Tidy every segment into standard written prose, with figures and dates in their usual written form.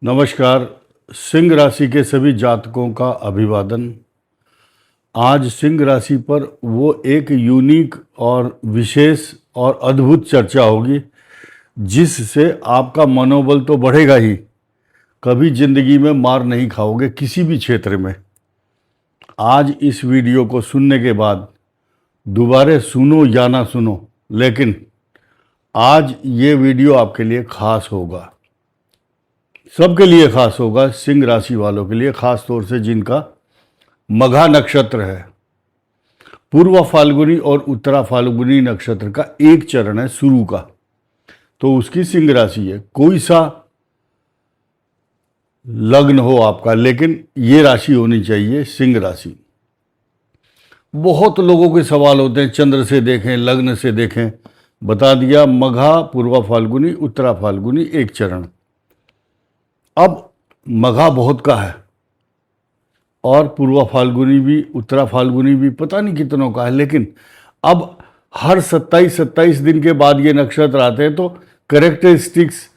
नमस्कार। सिंह राशि के सभी जातकों का अभिवादन। आज सिंह राशि पर वो एक यूनिक और विशेष और अद्भुत चर्चा होगी जिससे आपका मनोबल तो बढ़ेगा ही, कभी जिंदगी में मार नहीं खाओगे किसी भी क्षेत्र में। आज इस वीडियो को सुनने के बाद दोबारा सुनो या ना सुनो, लेकिन आज ये वीडियो आपके लिए खास होगा, सबके लिए खास होगा, सिंह राशि वालों के लिए खास तौर से जिनका मघा नक्षत्र है। पूर्व फाल्गुनी और उत्तरा फाल्गुनी नक्षत्र का एक चरण है शुरू का, तो उसकी सिंह राशि है। कोई सा लग्न हो आपका, लेकिन ये राशि होनी चाहिए सिंह राशि। बहुत लोगों के सवाल होते हैं, चंद्र से देखें, लग्न से देखें। बता दिया, मघा, पूर्व फाल्गुनी, उत्तरा फाल्गुनी एक चरण। अब मघा बहुत का है और पूर्व फाल्गुनी भी, उत्तरा फाल्गुनी भी पता नहीं कितनों का है, लेकिन अब हर 27 दिन के बाद ये नक्षत्र आते हैं तो करेक्टरिस्टिक्स,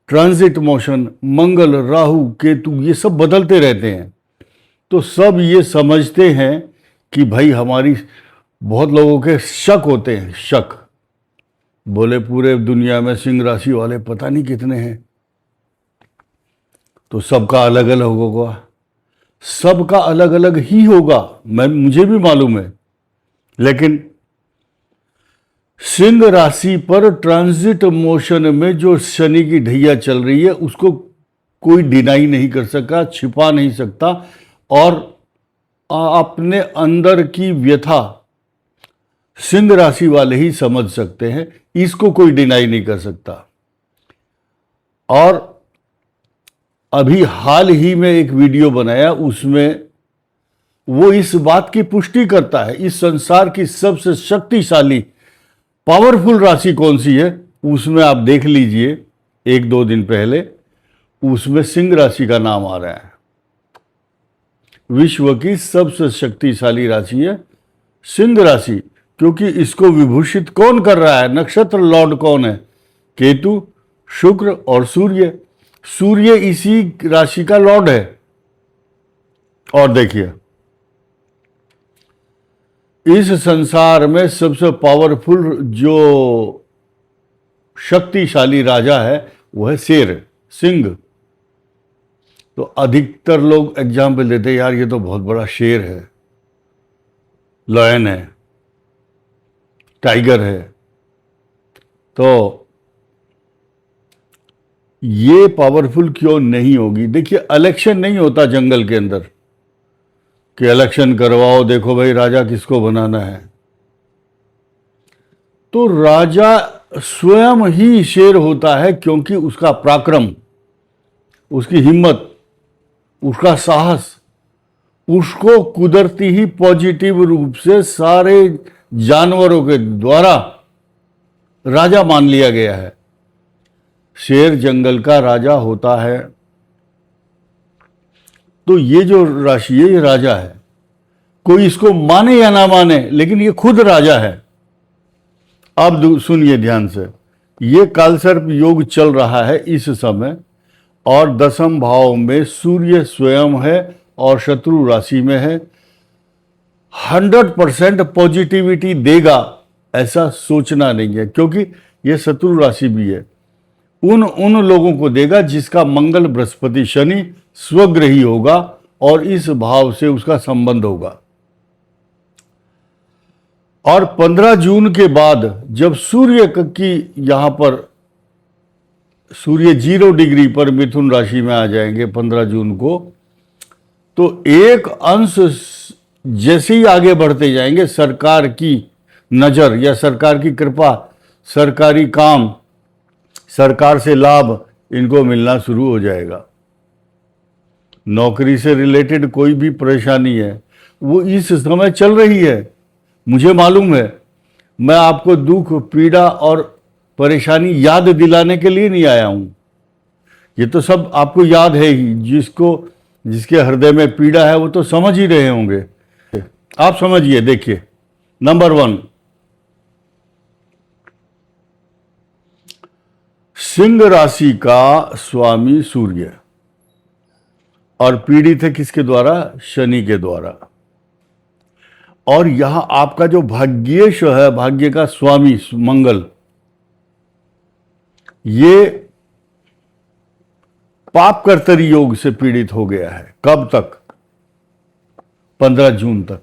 ट्रांजिट मोशन, मंगल, राहु, केतु, ये सब बदलते रहते हैं। तो सब ये समझते हैं कि भाई हमारी, बहुत लोगों के शक होते हैं, शक, बोले पूरे दुनिया में सिंह राशि वाले पता नहीं कितने हैं, तो सबका अलग अलग होगा, सबका अलग अलग ही होगा, मुझे भी मालूम है। लेकिन सिंह राशि पर ट्रांजिट मोशन में जो शनि की ढैया चल रही है उसको कोई डिनाई नहीं कर सका, छिपा नहीं सकता, और अपने अंदर की व्यथा सिंह राशि वाले ही समझ सकते हैं, इसको कोई डिनाई नहीं कर सकता। और अभी हाल ही में एक वीडियो बनाया, उसमें वो इस बात की पुष्टि करता है इस संसार की सबसे शक्तिशाली पावरफुल राशि कौन सी है। उसमें आप देख लीजिए, 1-2 दिन पहले उसमें सिंह राशि का नाम आ रहा है। विश्व की सबसे शक्तिशाली राशि है सिंह राशि, क्योंकि इसको विभूषित कौन कर रहा है, नक्षत्र लॉर्ड कौन है, केतु, शुक्र और सूर्य। सूर्य इसी राशि का लॉर्ड है। और देखिए, इस संसार में सबसे पावरफुल जो शक्तिशाली राजा है वो है शेर, सिंह। तो अधिकतर लोग एग्जाम्पल देते हैं, यार ये तो बहुत बड़ा शेर है, लायन है, टाइगर है। तो ये पावरफुल क्यों नहीं होगी? देखिए, इलेक्शन नहीं होता जंगल के अंदर कि इलेक्शन करवाओ, देखो भाई राजा किसको बनाना है। तो राजा स्वयं ही शेर होता है, क्योंकि उसका पराक्रम, उसकी हिम्मत, उसका साहस, उसको कुदरती ही पॉजिटिव रूप से सारे जानवरों के द्वारा राजा मान लिया गया है। शेर जंगल का राजा होता है। तो ये जो राशि है ये राजा है, कोई इसको माने या ना माने, लेकिन ये खुद राजा है। अब सुनिए ध्यान से, ये कालसर्प योग चल रहा है इस समय, और 10वें भाव में सूर्य स्वयं है और शत्रु राशि में है। 100% पॉजिटिविटी देगा ऐसा सोचना नहीं है, क्योंकि ये शत्रु राशि भी है। उन लोगों को देगा जिसका मंगल, बृहस्पति, शनि स्वग्रही होगा और इस भाव से उसका संबंध होगा। और 15 जून के बाद जब सूर्य की, यहां पर सूर्य 0 डिग्री पर मिथुन राशि में आ जाएंगे 15 जून को, तो एक अंश जैसे ही आगे बढ़ते जाएंगे, सरकार की नजर या सरकार की कृपा, सरकारी काम, सरकार से लाभ इनको मिलना शुरू हो जाएगा। नौकरी से रिलेटेड कोई भी परेशानी है वो इस समय चल रही है, मुझे मालूम है। मैं आपको दुख, पीड़ा और परेशानी याद दिलाने के लिए नहीं आया हूं, ये तो सब आपको याद है ही। जिसके हृदय में पीड़ा है वो तो समझ ही रहे होंगे। आप समझिए, देखिए, नंबर 1, सिंह राशि का स्वामी सूर्य, और पीड़ित है किसके द्वारा? शनि के द्वारा। और यहां आपका जो भाग्येश है, भाग्य का स्वामी मंगल, ये पाप कर्तरी योग से पीड़ित हो गया है। कब तक? 15 जून तक।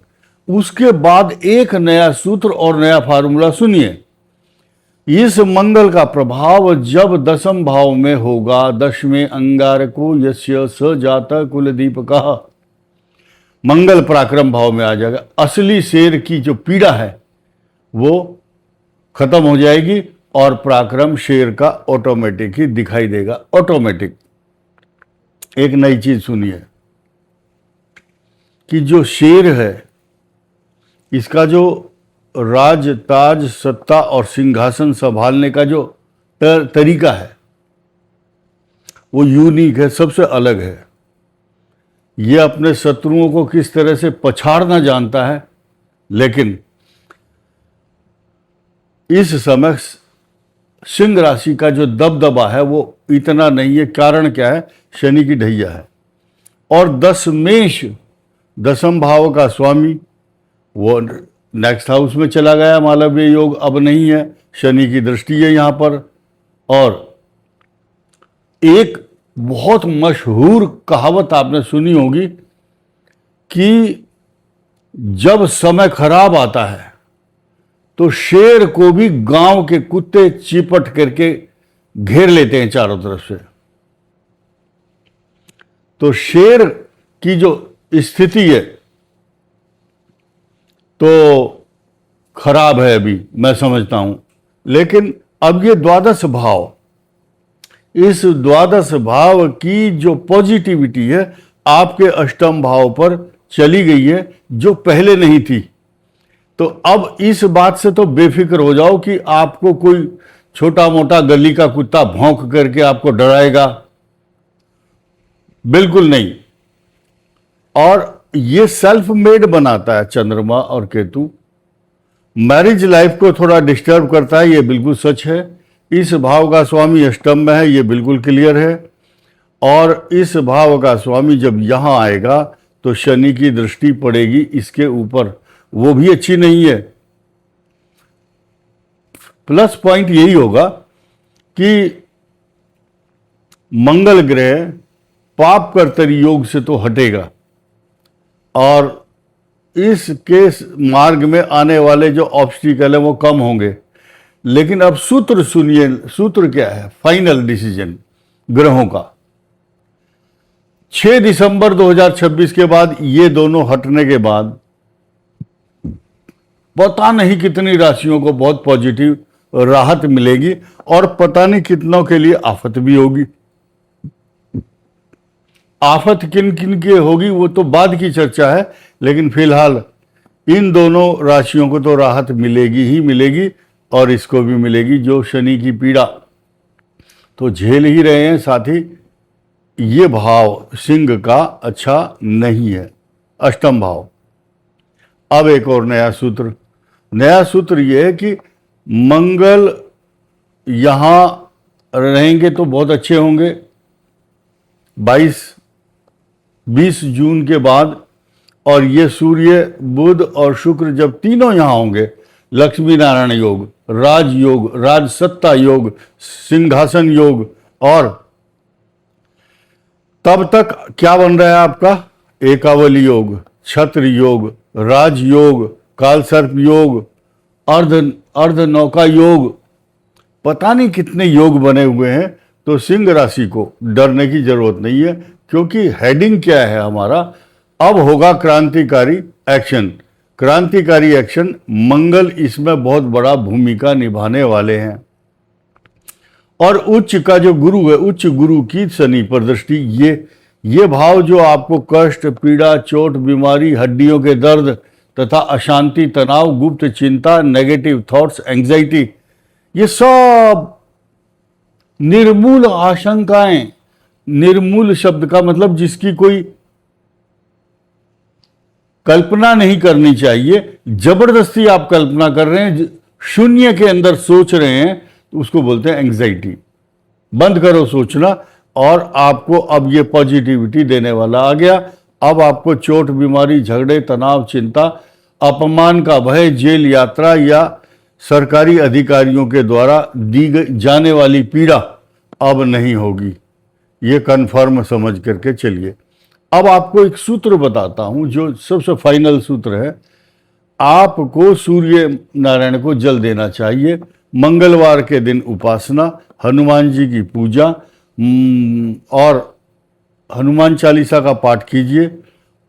उसके बाद एक नया सूत्र और नया फार्मूला सुनिए। इस मंगल का प्रभाव जब 10वें भाव में होगा, 10वें अंगारको यस्य स जाता कुल दीपका, मंगल पराक्रम भाव में आ जाएगा। असली शेर की जो पीड़ा है वो खत्म हो जाएगी और पराक्रम शेर का ऑटोमेटिक ही दिखाई देगा। ऑटोमेटिक। एक नई चीज सुनिए कि जो शेर है, इसका जो राज, ताज, सत्ता और सिंहासन संभालने का जो तरीका है वो यूनिक है, सबसे अलग है। ये अपने शत्रुओं को किस तरह से पछाड़ना जानता है। लेकिन इस समय सिंह राशि का जो दबदबा है वो इतना नहीं है। कारण क्या है? शनि की ढैया है। और 10 मेष, 10वें भाव का स्वामी, वो नेक्स्ट हाउस में चला गया। मालव्य योग अब नहीं है, शनि की दृष्टि है यहां पर। और एक बहुत मशहूर कहावत आपने सुनी होगी कि जब समय खराब आता है तो शेर को भी गांव के कुत्ते चिपट करके घेर लेते हैं चारों तरफ से। तो शेर की जो स्थिति है तो खराब है अभी, मैं समझता हूं। लेकिन अब ये 12 भाव, इस 12 भाव की जो पॉजिटिविटी है आपके 8वें भाव पर चली गई है, जो पहले नहीं थी। तो अब इस बात से तो बेफिक्र हो जाओ कि आपको कोई छोटा मोटा गली का कुत्ता भौंक करके आपको डराएगा, बिल्कुल नहीं। और ये सेल्फ मेड बनाता है चंद्रमा और केतु। मैरिज लाइफ को थोड़ा डिस्टर्ब करता है, ये बिल्कुल सच है। इस भाव का स्वामी 8वें में है, ये बिल्कुल क्लियर है। और इस भाव का स्वामी जब यहां आएगा तो शनि की दृष्टि पड़ेगी इसके ऊपर, वो भी अच्छी नहीं है। प्लस पॉइंट यही होगा कि मंगल ग्रह पाप कर्तरी योग से तो हटेगा और इसके मार्ग में आने वाले जो ऑब्स्टिकल है वो कम होंगे। लेकिन अब सूत्र सुनिए। सूत्र क्या है? फाइनल डिसीजन ग्रहों का 6 दिसंबर 2026 के बाद, ये दोनों हटने के बाद पता नहीं कितनी राशियों को बहुत पॉजिटिव राहत मिलेगी और पता नहीं कितनों के लिए आफत भी होगी। आफत किन किन की होगी वो तो बाद की चर्चा है, लेकिन फिलहाल इन दोनों राशियों को तो राहत मिलेगी ही मिलेगी और इसको भी मिलेगी जो शनि की पीड़ा तो झेल ही रहे हैं। साथ ही ये भाव सिंह का अच्छा नहीं है, 8वां भाव। अब एक और नया सूत्र यह है कि मंगल यहां रहेंगे तो बहुत अच्छे होंगे 20 जून के बाद। और ये सूर्य, बुध और शुक्र जब तीनों यहां होंगे, लक्ष्मी नारायण योग, राजयोग, राजसत्ता योग, सिंहासन योग, और तब तक क्या बन रहा है आपका? एकावली योग, छत्र योग, राजयोग, कालसर्प योग, अर्ध नौका योग, पता नहीं कितने योग बने हुए हैं। तो सिंह राशि को डरने की जरूरत नहीं है, क्योंकि हेडिंग क्या है हमारा? अब होगा क्रांतिकारी एक्शन। क्रांतिकारी एक्शन, मंगल इसमें बहुत बड़ा भूमिका निभाने वाले हैं। और उच्च का जो गुरु है, उच्च गुरु की शनि पर दृष्टि, ये भाव जो आपको कष्ट, पीड़ा, चोट, बीमारी, हड्डियों के दर्द तथा अशांति, तनाव, गुप्त चिंता, नेगेटिव थॉट्स, एंग्जाइटी, ये सब निर्मूल आशंकाएं, निर्मूल शब्द का मतलब जिसकी कोई कल्पना नहीं करनी चाहिए, जबरदस्ती आप कल्पना कर रहे हैं, शून्य के अंदर सोच रहे हैं, तो उसको बोलते हैं एंग्जाइटी। बंद करो सोचना और आपको अब ये पॉजिटिविटी देने वाला आ गया। अब आपको चोट, बीमारी, झगड़े, तनाव, चिंता, अपमान का भय, जेल यात्रा या सरकारी अधिकारियों के द्वारा दी जाने वाली पीड़ा अब नहीं होगी। ये कन्फर्म समझ करके चलिए। अब आपको एक सूत्र बताता हूं जो सबसे फाइनल सूत्र है। आपको सूर्य नारायण को जल देना चाहिए। मंगलवार के दिन उपासना, हनुमान जी की पूजा और हनुमान चालीसा का पाठ कीजिए।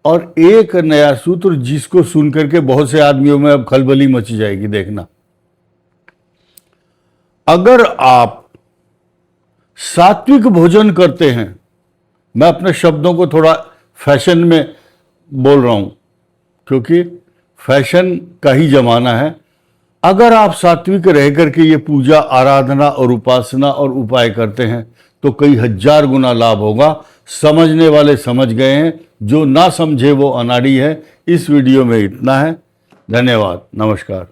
और एक नया सूत्र जिसको सुन करके बहुत से आदमियों में अब खलबली मच जाएगी, देखना। अगर आप सात्विक भोजन करते हैं, मैं अपने शब्दों को थोड़ा फैशन में बोल रहा हूं क्योंकि फैशन का ही जमाना है। अगर आप सात्विक रह करके ये पूजा, आराधना और उपासना और उपाय करते हैं तो कई हजार गुना लाभ होगा। समझने वाले समझ गए हैं, जो ना समझे वो अनाड़ी है। इस वीडियो में इतना है। धन्यवाद, नमस्कार।